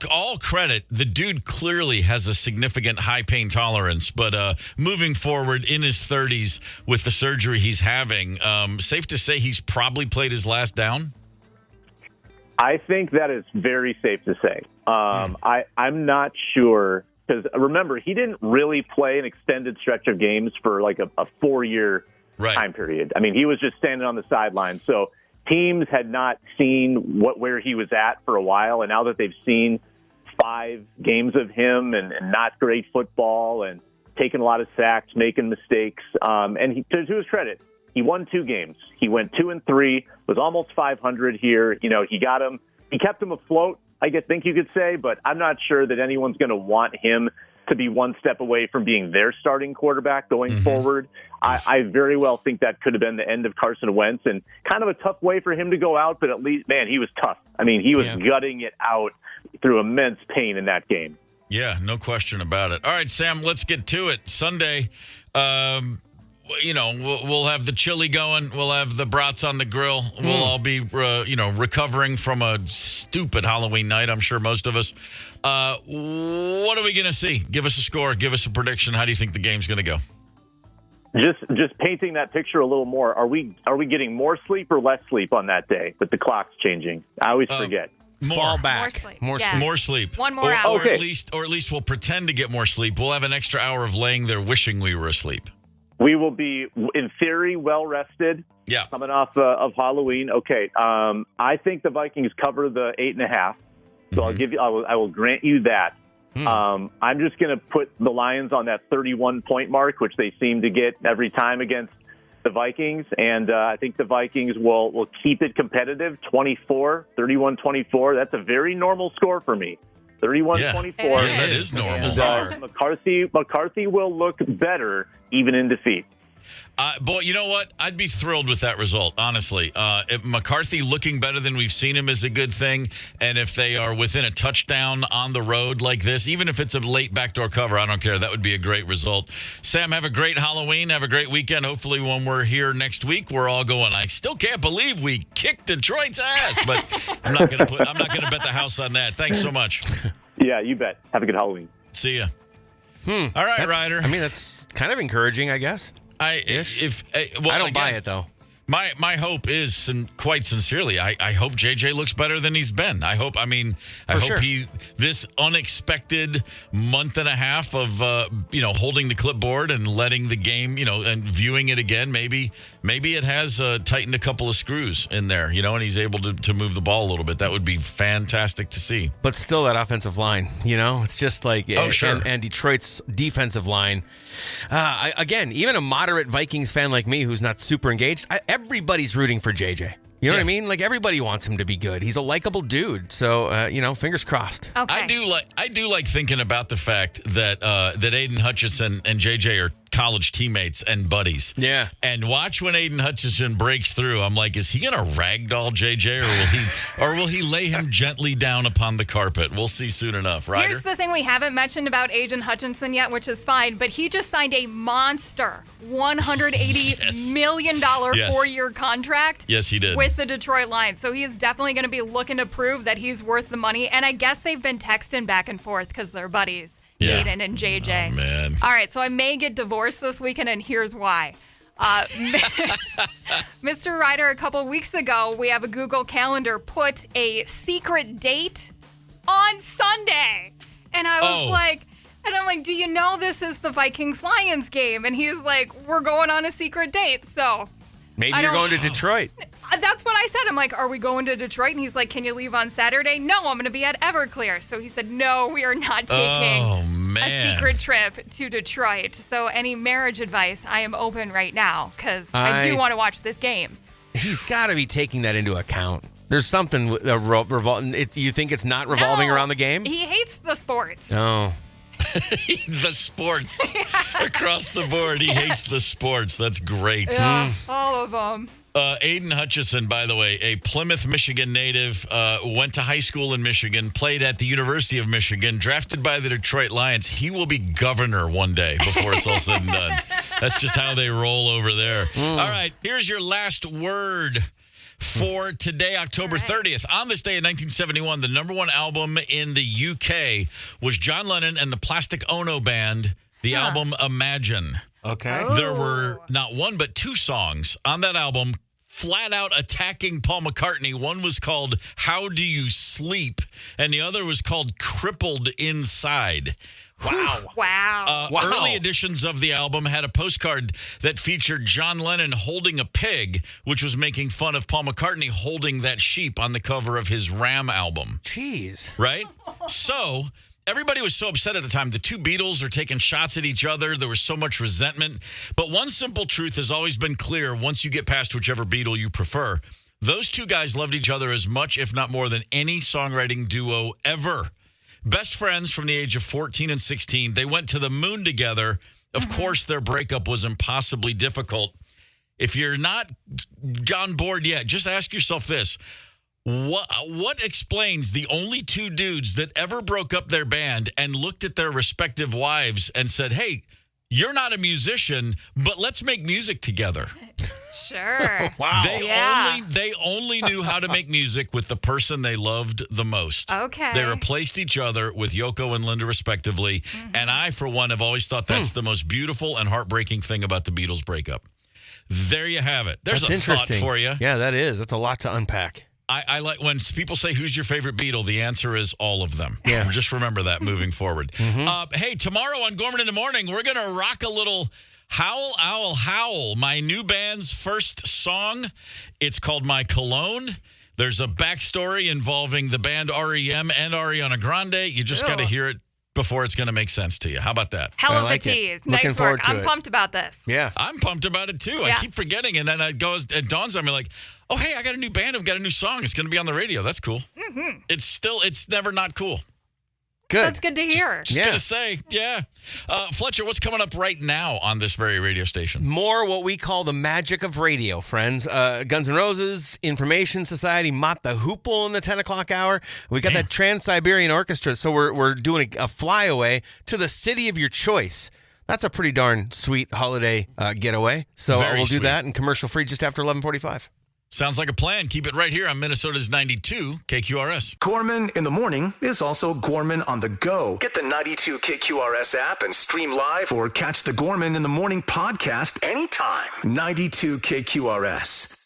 All credit, the dude clearly has a significant high pain tolerance, but moving forward in his 30s with the surgery he's having, safe to say he's probably played his last down? I think that is very safe to say. I'm not sure, because remember, he didn't really play an extended stretch of games for like a 4-year time period. He was just standing on the sideline. So teams had not seen where he was at for a while, and now that they've seen 5 games of him and not great football and taking a lot of sacks, making mistakes, and to his credit, he won 2 games. He went 2-3, was almost 500 here. He kept him afloat, I think you could say, but I'm not sure that anyone's going to want him to be one step away from being their starting quarterback going forward. I very well think that could have been the end of Carson Wentz, and kind of a tough way for him to go out, but at least, man, he was tough. He was gutting it out through immense pain in that game. Yeah, no question about it. All right, Sam, let's get to it. Sunday, we'll have the chili going. We'll have the brats on the grill. We'll all be, recovering from a stupid Halloween night, I'm sure most of us. What are we going to see? Give us a score. Give us a prediction. How do you think the game's going to go? Just painting that picture a little more. Are we getting more sleep or less sleep on that day with the clocks changing? I always forget. Fall back. More sleep. More sleep. One more hour. Or at least we'll pretend to get more sleep. We'll have an extra hour of laying there wishing we were asleep. We will be, in theory, well rested. Yeah. Coming off of Halloween. Okay. I think the Vikings cover the 8.5. So I will grant you that. I'm just going to put the Lions on that 31-point mark, which they seem to get every time against the Vikings. And I think the Vikings will keep it competitive, 31-24. That's a very normal score for me. 31-24. Yeah, that is normal. McCarthy will look better even in defeat. Boy, you know what? I'd be thrilled with that result, honestly. If McCarthy looking better than we've seen him is a good thing. And if they are within a touchdown on the road like this, even if it's a late backdoor cover, I don't care. That would be a great result. Sam, have a great Halloween. Have a great weekend. Hopefully when we're here next week, we're all going, I still can't believe we kicked Detroit's ass. But I'm not going to bet the house on that. Thanks so much. Yeah, you bet. Have a good Halloween. See ya. All right, Ryder. I mean, that's kind of encouraging, I guess. I don't buy it, though. My hope is, quite sincerely, I hope JJ looks better than he's been. I hope this unexpected month and a half of holding the clipboard and letting the game, and viewing it again. Maybe it has tightened a couple of screws in there, and he's able to move the ball a little bit. That would be fantastic to see. But still, that offensive line, it's just like sure. And Detroit's defensive line. Again, even a moderate Vikings fan like me who's not super engaged, everybody's rooting for JJ. You know what I mean? Like, everybody wants him to be good. He's a likable dude. So, fingers crossed. Okay. I do like thinking about the fact that Aiden Hutchinson and JJ are college teammates and buddies. Yeah. And watch when Aiden Hutchinson breaks through. I'm like, is he going to ragdoll JJ or will he lay him gently down upon the carpet? We'll see soon enough, right? Here's the thing we haven't mentioned about Aiden Hutchinson yet, which is fine, but he just signed a monster $180 million 4-year contract. Yes, he did. With the Detroit Lions. So he is definitely going to be looking to prove that he's worth the money. And I guess they've been texting back and forth because they're buddies. Yeah. Aiden and JJ. Oh, man. All right, so I may get divorced this weekend, and here's why. Mr. Ryder, a couple weeks ago, we have a Google Calendar put a secret date on Sunday. And I was like, do you know this is the Vikings-Lions game? And he's like, we're going on a secret date. So maybe you're going to Detroit. That's what I said. I'm like, are we going to Detroit? And he's like, can you leave on Saturday? No, I'm going to be at Everclear. So he said, no, we are not taking a secret trip to Detroit. So any marriage advice, I am open right now because I do want to watch this game. He's got to be taking that into account. There's something revolving. You think it's not revolving around the game? He hates the sports. Oh. The sports. Across the board, he hates the sports. That's great. Yeah, all of them. Aiden Hutchinson, by the way, a Plymouth, Michigan native, went to high school in Michigan, played at the University of Michigan, drafted by the Detroit Lions. He will be governor one day before it's all said and done. That's just how they roll over there. All right, here's your last word for today, October 30th. On this day in 1971, the number one album in the UK was John Lennon and the Plastic Ono Band, the album Imagine. Okay. There were not one but two songs on that album flat out attacking Paul McCartney. One was called How Do You Sleep? And the other was called Crippled Inside. Wow. Early editions of the album had a postcard that featured John Lennon holding a pig, which was making fun of Paul McCartney holding that sheep on the cover of his Ram album. Jeez. Right? So everybody was so upset at the time. The two Beatles are taking shots at each other. There was so much resentment. But one simple truth has always been clear once you get past whichever Beatle you prefer. Those two guys loved each other as much, if not more, than any songwriting duo ever. Best friends from the age of 14 and 16. They went to the moon together. Of course, their breakup was impossibly difficult. If you're not on board yet, just ask yourself this. What explains the only two dudes that ever broke up their band and looked at their respective wives and said, hey, you're not a musician, but let's make music together? Sure. Wow. They only knew how to make music with the person they loved the most. Okay. They replaced each other with Yoko and Linda, respectively. Mm-hmm. And I, for one, have always thought that's the most beautiful and heartbreaking thing about the Beatles breakup. There you have it. There's that's a interesting thought for you. Yeah, that is. That's a lot to unpack. I like when people say, who's your favorite Beatle? The answer is all of them. Yeah. Just remember that moving forward. Mm-hmm. Hey, tomorrow on Gorman in the Morning, we're going to rock a little Howl Owl Howl, my new band's first song. It's called My Cologne. There's a backstory involving the band REM and Ariana Grande. You just got to hear it before it's going to make sense to you. How about that? Hell of a tease. Looking Nice forward work. to I'm it. pumped about this. Yeah. I'm pumped about it, too. Yeah. I keep forgetting, and then it dawns on me like, oh, hey, I got a new band. I've got a new song. It's going to be on the radio. That's cool. Mm-hmm. It's never not cool. Good. That's good to hear. Just going to say, yeah. Fletcher, what's coming up right now on this very radio station? More what we call the magic of radio, friends. Guns N' Roses, Information Society, Mott the Hoople in the 10 o'clock hour. We got that Trans-Siberian Orchestra, so we're doing a flyaway to the city of your choice. That's a pretty darn sweet holiday getaway. So we'll do that and commercial free just after 11:45. Sounds like a plan. Keep it right here on Minnesota's 92 KQRS. Gorman in the Morning is also Gorman on the go. Get the 92 KQRS app and stream live or catch the Gorman in the Morning podcast anytime. 92 KQRS.